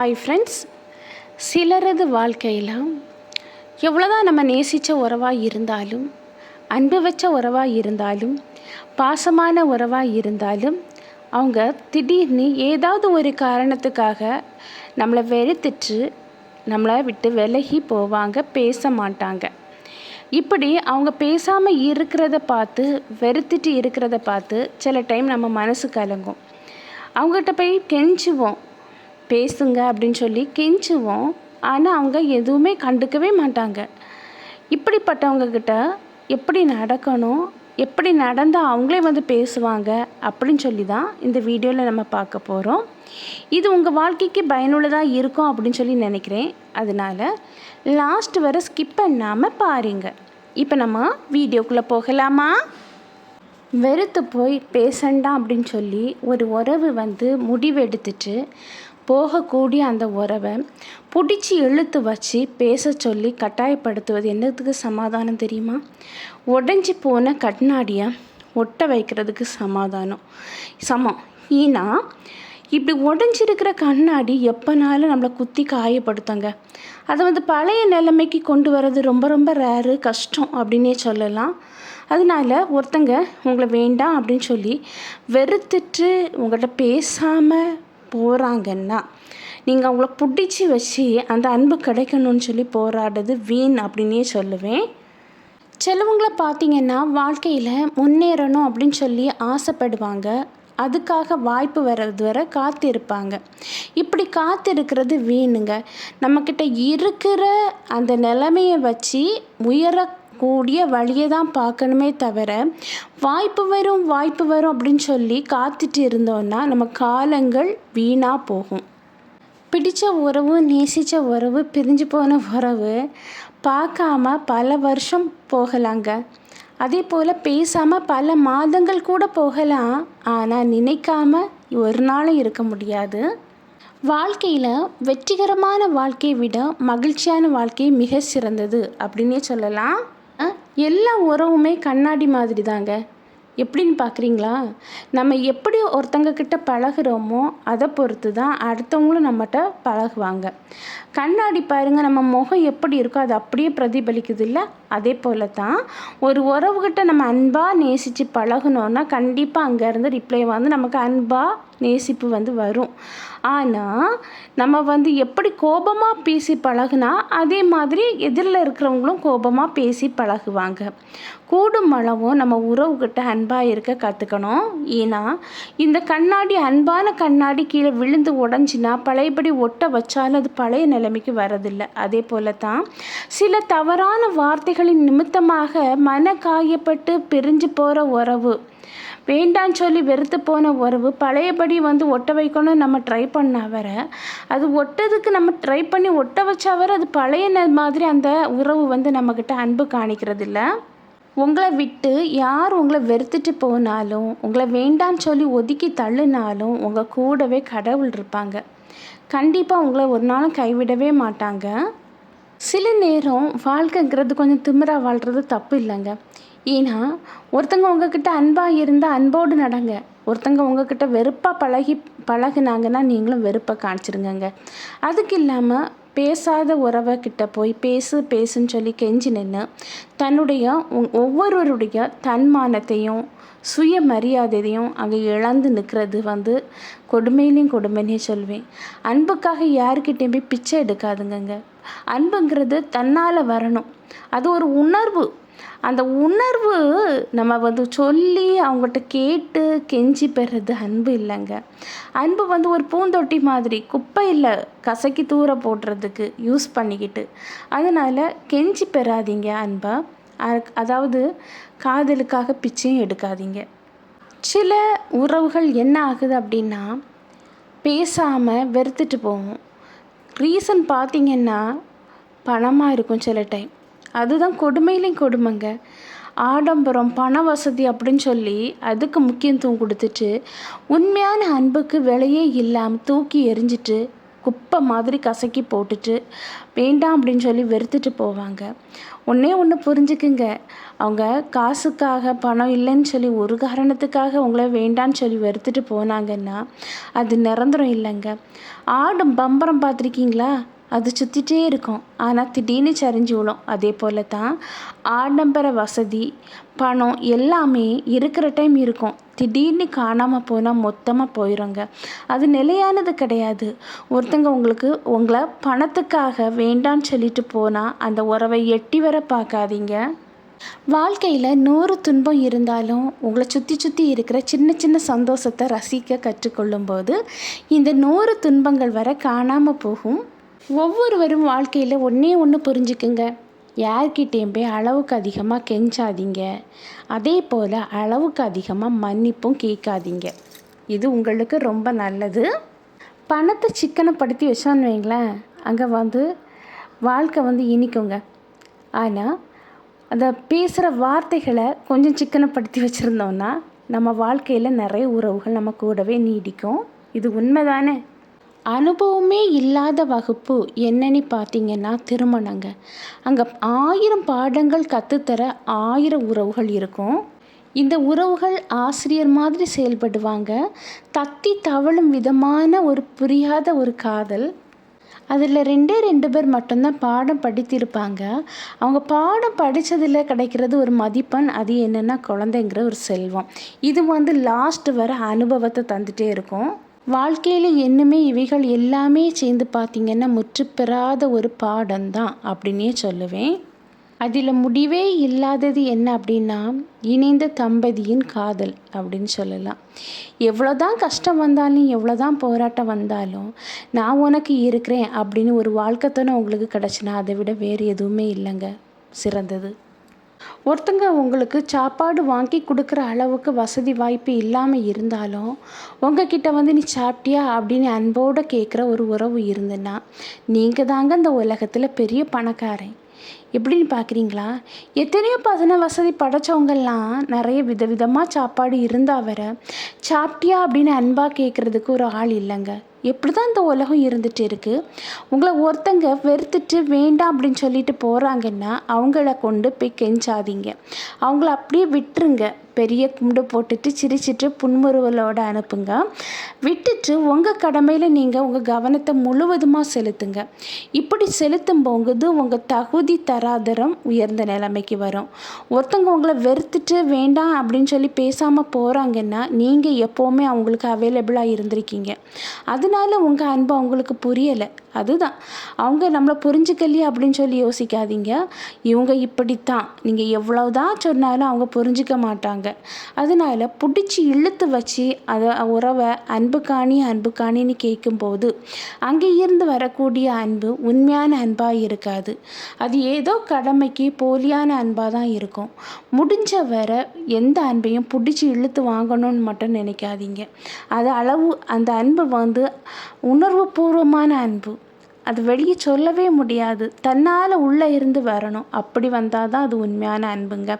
Hi friends, சிலரது வாழ்க்கையில் எவ்வளோதான் நம்ம நேசித்த உறவாக இருந்தாலும், அன்பு வச்ச உறவாக இருந்தாலும், பாசமான உறவாக இருந்தாலும், அவங்க திடீர்னு ஏதாவது ஒரு காரணத்துக்காக நம்மளை வெறுத்துட்டு நம்மளை விட்டு விலகி போவாங்க, பேச மாட்டாங்க. இப்படி அவங்க பேசாமல் இருக்கிறத பார்த்து, வெறுத்துட்டு இருக்கிறத பார்த்து சில டைம் நம்ம மனசு கலங்கும். அவங்ககிட்ட போய் கெஞ்சுவோம், பேசுங்க அப்படின்னு சொல்லி கெஞ்சுவோம். ஆனால் அவங்க எதுவுமே கண்டுக்கவே மாட்டாங்க. இப்படிப்பட்டவங்கக்கிட்ட எப்படி நடக்கணும், எப்படி நடந்தால் அவங்களே வந்து பேசுவாங்க அப்படின்னு சொல்லி தான் இந்த வீடியோவில் நம்ம பார்க்க போகிறோம். இது உங்கள் வாழ்க்கைக்கு பயனுள்ளதாக இருக்கும் அப்படின்னு சொல்லி நினைக்கிறேன். அதனால் லாஸ்ட் வரை ஸ்கிப் பண்ணாமல் பாருங்கள். இப்போ நம்ம வீடியோக்குள்ளே போகலாமா? வெறுத்து போய் பேசண்டாம் அப்படின்னு சொல்லி ஒரு உறவு வந்து முடிவெடுத்துட்டு போகக்கூடிய அந்த உறவை பிடிச்சி இழுத்து வச்சு பேச சொல்லி கட்டாயப்படுத்துவது என்னத்துக்கு சமாதானம் தெரியுமா? உடஞ்சி போன கண்ணாடியை ஒட்ட வைக்கிறதுக்கு சமம். ஏன்னா இப்படி உடஞ்சிருக்கிற கண்ணாடி எப்போனாலும் நம்மளை குத்தி காயப்படுத்துங்க. அதை வந்து பழைய நிலைமைக்கு கொண்டு வர்றது ரொம்ப ரொம்ப ரேரு, கஷ்டம் அப்படின்னே சொல்லலாம். அதனால் ஒருத்தங்க உங்களை வேண்டாம் அப்படின்னு சொல்லி வெறுத்துட்டு உங்கள்கிட்ட பேசாமல் போகிறாங்கன்னா, நீங்கள் அவங்கள பிடிச்சி வச்சு அந்த அன்பு கிடைக்கணும்னு சொல்லி போராடுறது வீண் அப்படின்னே சொல்லுவேன். சிலவங்களை பார்த்திங்கன்னா வாழ்க்கையில் முன்னேறணும் அப்படின்னு சொல்லி ஆசைப்படுவாங்க. அதுக்காக வாய்ப்பு வர்றது வரை காத்திருப்பாங்க. இப்படி காத்திருக்கிறது வீணுங்க. நம்மக்கிட்ட இருக்கிற அந்த நிலைமையை வச்சு உயரக்கூடிய வழியை தான் பார்க்கணுமே தவிர, வாய்ப்பு வரும் அப்படின்னு சொல்லி காத்துட்டு இருந்தோன்னா நம்ம காலங்கள் வீணாக போகும். பிடித்த உறவு, நேசித்த உறவு, பிரிஞ்சு போன உறவு பார்க்காம பல வருஷம் போகலாங்க. அதே போல் பேசாமல் பல மாதங்கள் கூட போகலாம். ஆனால் நினைக்காம ஒரு நாளும் இருக்க முடியாது. வாழ்க்கையில் வெற்றிகரமான வாழ்க்கையை விட மகிழ்ச்சியான வாழ்க்கை மிக சிறந்தது அப்படின்னே சொல்லலாம். எல்லா உறவுமே கண்ணாடி மாதிரி தாங்க. எப்படின்னு பார்க்குறீங்களா? நம்ம எப்படி ஒருத்தங்கக்கிட்ட பழகுறோமோ அதை பொறுத்து தான் அடுத்தவங்களும் நம்மகிட்ட பழகுவாங்க. கண்ணாடி பாருங்கள், நம்ம முகம் எப்படி இருக்கோ அது அப்படியே பிரதிபலிக்குது இல்லை? அதே போல் தான் ஒரு உறவுகிட்ட நம்ம அன்பாக நேசித்து பழகணுன்னா கண்டிப்பாக அங்கேருந்து ரிப்ளை வந்து நமக்கு அன்பாக நேசிப்பு வந்து வரும். ஆனால் நம்ம வந்து எப்படி கோபமாக பேசி பழகுனா அதே மாதிரி எதிரில் இருக்கிறவங்களும் கோபமாக பேசி பழகுவாங்க. கூடும் அளவும் நம்ம உறவுகிட்ட அன்பாக இருக்க கற்றுக்கணும். ஏன்னா இந்த கண்ணாடி, அன்பான கண்ணாடி கீழே விழுந்து உடஞ்சினா பழையபடி ஒட்ட வச்சாலும் அது பழைய நிலைமைக்கு வரதில்லை. அதே போல தான் சில தவறான வார்த்தைகளின் நிமித்தமாக மன காயப்பட்டு பிரிஞ்சு போகிற உறவு, வேண்டான்னு சொல்லி வெறுத்து போன உறவு பழையபடி வந்து ஒட்ட வைக்கணும்னு நம்ம ட்ரை பண்ண வர, அது ஒட்டதுக்கு நம்ம ட்ரை பண்ணி ஒட்ட வச்சா வர அது பழைய மாதிரி அந்த உறவு வந்து நம்மக்கிட்ட அன்பு காணிக்கிறது இல்லை. உங்களை விட்டு யார் உங்களை வெறுத்துட்டு போனாலும், உங்களை வேண்டான்னு சொல்லி ஒதுக்கி தள்ளுனாலும் உங்கள் கூடவே கடவுள் இருப்பாங்க. கண்டிப்பாக உங்களை ஒரு நாளும் கைவிடவே மாட்டாங்க. சில நேரம் வாழ்க்கைங்கிறது கொஞ்சம் திமிராக வாழ்கிறது தப்பு இல்லைங்க. ஏன்னா ஒருத்தங்க உங்ககிட்ட அன்பாக இருந்தால் அன்போடு நடங்க. ஒருத்தங்க உங்ககிட்ட வெறுப்பாக பழகுனாங்கன்னா நீங்களும் வெறுப்பை காணிச்சிருங்கங்க. அதுக்கு இல்லாமல் பேசாத உறவை கிட்ட போய் பேசுன்னு சொல்லி கெஞ்சி நின்று தன்னுடைய ஒவ்வொருவருடைய தன்மானத்தையும் சுயமரியாதையும் அங்கே இழந்து நிற்கிறது வந்து கொடுமையிலையும் கொடுமைன்னே சொல்வேன். அன்புக்காக யாருக்கிட்டேயும் போய் பிச்சை எடுக்காதுங்க. அன்புங்கிறது தன்னால் வரணும். அது ஒரு உணர்வு. அந்த உணர்வு நம்ம வந்து சொல்லி அவங்ககிட்ட கேட்டு கெஞ்சி பெறுறது அன்பு இல்லைங்க. அன்பு வந்து ஒரு பூந்தொட்டி மாதிரி, குப்பையில் கசக்கி தூர போடுறதுக்கு யூஸ் பண்ணிக்கிட்டு. அதனால் கெஞ்சி பெறாதீங்க அன்பை. அதாவது காதலுக்காக பிச்சையும் எடுக்காதீங்க. சில உறவுகள் என்ன ஆகுது அப்படின்னா பேசாமல் வெறுத்துட்டு போகும். ரீசன் பார்த்திங்கன்னா பணமாக இருக்கும் சில டைம். அதுதான் கொடுமையிலையும் கொடுமைங்க. ஆடம்பரம், பண வசதி அப்படின்னு சொல்லி அதுக்கு முக்கியத்துவம் கொடுத்துட்டு உண்மையான அன்புக்கு விலையே இல்லாமல் தூக்கி எறிஞ்சிட்டு குப்பை மாதிரி கசக்கி போட்டுட்டு வேண்டாம் அப்படின்னு சொல்லி வெறுத்துட்டு போவாங்க. ஒன்றே ஒன்று புரிஞ்சுக்குங்க, அவங்க காசுக்காக பணம் இல்லைன்னு சொல்லி ஒரு காரணத்துக்காக உங்களை வேண்டான்னு சொல்லி வெறுத்துட்டு போனாங்கன்னா அது நிரந்தரம் இல்லைங்க. ஆடும் பம்பரம் பார்த்துருக்கீங்களா? அது சுற்றிட்டே இருக்கும், ஆனால் திடீர்னு சரிஞ்சு விழும். அதே போல் தான் ஆடம்பர வசதி, பணம் எல்லாமே இருக்கிற டைம் இருக்கும், திடீர்னு காணாமல் போனால் மொத்தமாக போயிடுங்க. அது நிலையானது கிடையாது. ஒருத்தங்க உங்களை பணத்துக்காக வேண்டான்னு சொல்லிட்டு போனால் அந்த உறவை எட்டி வர பார்க்காதீங்க. வாழ்க்கையில் 100 துன்பம் இருந்தாலும் உங்களை சுற்றி சுற்றி இருக்கிற சின்ன சின்ன சந்தோஷத்தை ரசிக்க கற்றுக்கொள்ளும்போது இந்த 100 துன்பங்கள் வர காணாமல் போகும். ஒவ்வொருவரும் வாழ்க்கையில் ஒன்றே ஒன்று புரிஞ்சுக்குங்க, யார்கிட்டேயும் போய் அளவுக்கு அதிகமாக கெஞ்சாதீங்க. அதே போல் அளவுக்கு அதிகமாக மன்னிப்பும் கேட்காதீங்க. இது உங்களுக்கு ரொம்ப நல்லது. பணத்தை சிக்கனப்படுத்தி வச்சோன்னு வைங்களேன், அங்கே வாழ்க்கை இனிக்குங்க. ஆனால் அந்த பேசுகிற வார்த்தைகளை கொஞ்சம் சிக்கனப்படுத்தி வச்சுருந்தோன்னா நம்ம வாழ்க்கையில் நிறைய உறவுகள் நம்ம கூடவே நீடிக்கும். இது உண்மைதானே? அனுபவமே இல்லாத வகுப்பு என்னன்னு பார்த்தீங்கன்னா திருமணங்க. அங்கே 1000 பாடங்கள் கற்றுத்தர 1000 உறவுகள் இருக்கும். இந்த உறவுகள் ஆசிரியர் மாதிரி செயல்படுவாங்க. தத்தி தவழும் விதமான ஒரு புரியாத ஒரு காதல். அதில் 2 பேர் மட்டும்தான் பாடம் படித்திருப்பாங்க. அவங்க பாடம் படித்ததில் கிடைக்கிறது ஒரு மதிப்பெண். அது என்னென்னா குழந்தைங்கிற ஒரு செல்வம். இது லாஸ்ட் வர அனுபவத்தை தந்துகிட்டே இருக்கும். வாழ்க்கையில் இன்னுமே இவைகள் எல்லாமே சேர்ந்து பார்த்திங்கன்னா முற்றுப்பெறாத ஒரு பாடம்தான் அப்படின்னே சொல்லுவேன். அதில் முடிவே இல்லாதது என்ன அப்படின்னா இணைந்த தம்பதியின் காதல் அப்படின்னு சொல்லலாம். எவ்வளோதான் கஷ்டம் வந்தாலும் எவ்வளோதான் போராட்டம் வந்தாலும் நான் உனக்கு இருக்கிறேன் அப்படின்னு ஒரு வாழ்க்கைத்தானே உங்களுக்கு கிடச்சினா அதை விட வேறு எதுவுமே இல்லைங்க சிறந்தது. ஒருத்தங்க உங்களுக்கு சாப்பாடு வாங்கி கொடுக்குற அளவுக்கு வசதி வாய்ப்பு இல்லாமல் இருந்தாலும் உங்ககிட்ட நீ சாப்பிட்டியா அப்படின்னு அன்போடு கேட்குற ஒரு உறவு இருந்துன்னா நீங்கள் தாங்க இந்த உலகத்தில் பெரிய பணக்காரன். எப்படின்னு பார்க்குறீங்களா? எத்தனையோ வசதி படைச்சவங்கெல்லாம் நிறைய விதவிதமாக சாப்பாடு இருந்தால் வர சாப்பிட்டியா அப்படின்னு அன்பாக கேட்குறதுக்கு ஒரு ஆள் இல்லைங்க. எப்படி தான் இந்த உலகம் இருந்துகிட்டு இருக்குது. உங்களை ஒருத்தங்க வெறுத்துட்டு வேண்டாம் அப்படின்னு சொல்லிட்டு போகிறாங்கன்னா அவங்கள கொண்டு போய் கெஞ்சாதீங்க. அவங்கள அப்படியே விட்டுருங்க. பெரிய கும்பிடு போட்டுட்டு சிரிச்சிட்டு புன்முறுவலோடு அனுப்புங்க. விட்டுட்டு உங்கள் கடமையில் நீங்கள் உங்கள் கவனத்தை முழுவதுமாக செலுத்துங்க. இப்படி செலுத்தும் போது உங்கள் தகுதி தராதரம் உயர்ந்த நிலைமைக்கு வரும். ஒருத்தங்க உங்களை வெறுத்துட்டு வேண்டாம் அப்படின்னு சொல்லி பேசாமல் போகிறாங்கன்னா நீங்கள் எப்போவுமே அவங்களுக்கு அவைலபிளாக இருந்திருக்கீங்க. அதனால உங்கள் அன்பு அவங்களுக்கு புரியலை. அதுதான் அவங்க நம்மளை புரிஞ்சுக்கலையே அப்படின்னு சொல்லி யோசிக்காதீங்க. இவங்க இப்படித்தான், நீங்கள் எவ்வளவுதான் சொன்னாலும் அவங்க புரிஞ்சிக்க மாட்டாங்க. அதனால பிடிச்சி இழுத்து வச்சு அதை உறவை அன்பு காணின்னு கேட்கும்போது அங்கே இருந்து வரக்கூடிய அன்பு உண்மையான அன்பாக இருக்காது. அது ஏதோ கடமைக்கு போலியான அன்பாக தான் இருக்கும். முடிஞ்ச வர எந்த அன்பையும் பிடிச்சி இழுத்து வாங்கணும்னு மட்டும் நினைக்காதீங்க. அது அந்த அன்பு உணர்வு பூர்வமான அன்பு. அது வெளியே சொல்லவே முடியாது, தன்னால் உள்ளே இருந்து வரணும். அப்படி வந்தால் தான் அது உண்மையான அன்புங்க.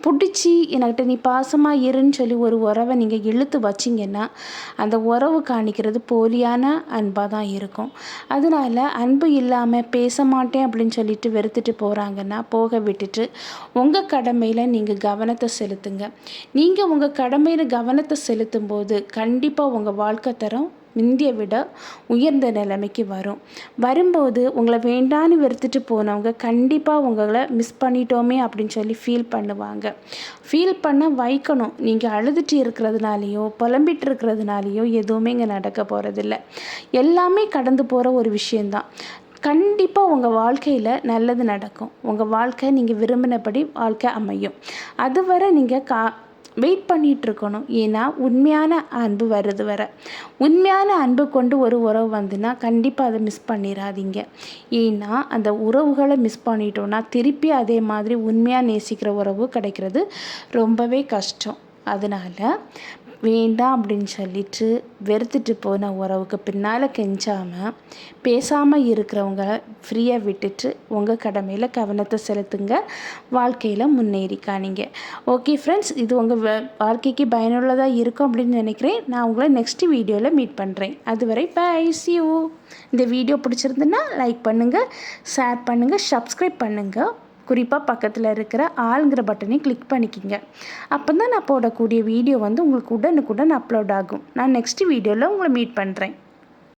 பிடிச்சி என்கிட்ட நீ பாசமாக இருன்னு சொல்லி ஒரு உறவை நீங்கள் இழுத்து வச்சிங்கன்னா அந்த உறவு காணிக்கிறது போலியான அன்பாக தான் இருக்கும். அதனால் அன்பு இல்லாமல் பேச மாட்டேன் அப்படின்னு சொல்லிட்டு வெறுத்துட்டு போகிறாங்கன்னா போக விட்டுட்டு உங்கள் கடமையில் நீங்கள் கவனத்தை செலுத்துங்க. நீங்கள் உங்கள் கடமையில் கவனத்தை செலுத்தும் போது கண்டிப்பாக உங்கள் வாழ்க்கை தரம் முந்திய விட உயர்ந்த நிலைமைக்கு வரும்போது உங்களை வேண்டான்னு வெறுத்துட்டு போனவங்க கண்டிப்பாக உங்களை மிஸ் பண்ணிட்டோமே அப்படின்னு சொல்லி ஃபீல் பண்ணுவாங்க. ஃபீல் பண்ண வைக்கணும். நீங்கள் அழுதுட்டு இருக்கிறதுனாலையோ புலம்பிட்டு இருக்கிறதுனாலையோ எதுவுமே இங்கே நடக்க போகிறதில்ல. எல்லாமே கடந்து போகிற ஒரு விஷயந்தான். கண்டிப்பாக உங்கள் வாழ்க்கையில் நல்லது நடக்கும். உங்கள் வாழ்க்கை நீங்கள் விரும்பினபடி வாழ்க்கை அமையும். அதுவரை நீங்கள் வெயிட் பண்ணிகிட்ருக்கணும். ஏன்னா உண்மையான அன்பு வருது உண்மையான அன்பு கொண்டு ஒரு உறவு வந்துன்னா கண்டிப்பாக அதை மிஸ் பண்ணிடாதீங்க. ஏன்னா அந்த உறவுகளை மிஸ் பண்ணிட்டோன்னா திருப்பி அதே மாதிரி உண்மையாக நேசிக்கிற உறவு கிடைக்கிறது ரொம்பவே கஷ்டம். அதனால் வேண்டாம் அப்படின்னு சொல்லிட்டு வெறுத்துட்டு போன உறவுக்கு பின்னால் கெஞ்சாமல் பேசாமல் இருக்கிறவங்க ஃப்ரீயாக விட்டுட்டு உங்கள் கடமையில் கவனத்தை செலுத்துங்க. வாழ்க்கையில் முன்னேறி காணிங்க. ஓகே ஃப்ரெண்ட்ஸ், இது உங்கள் வாழ்க்கைக்கு பயனுள்ளதாக இருக்கும் அப்படின்னு நினைக்கிறேன். நான் உங்களை நெக்ஸ்ட் வீடியோவில் மீட் பண்ணுறேன். அதுவரை பை, see you. இந்த வீடியோ பிடிச்சிருந்துன்னா லைக் பண்ணுங்கள், ஷேர் பண்ணுங்கள், சப்ஸ்கிரைப் பண்ணுங்கள். குறிப்பாக பக்கத்தில் இருக்கிற ஆளுங்கிற பட்டனை கிளிக் பண்ணிக்கிங்க. அப்போ தான் நான் போடக்கூடிய வீடியோ உங்களுக்கு உடனுக்குடன் அப்லோட் ஆகும். நான் நெக்ஸ்ட் வீடியோவில் உங்களை மீட் பண்ணுறேன்.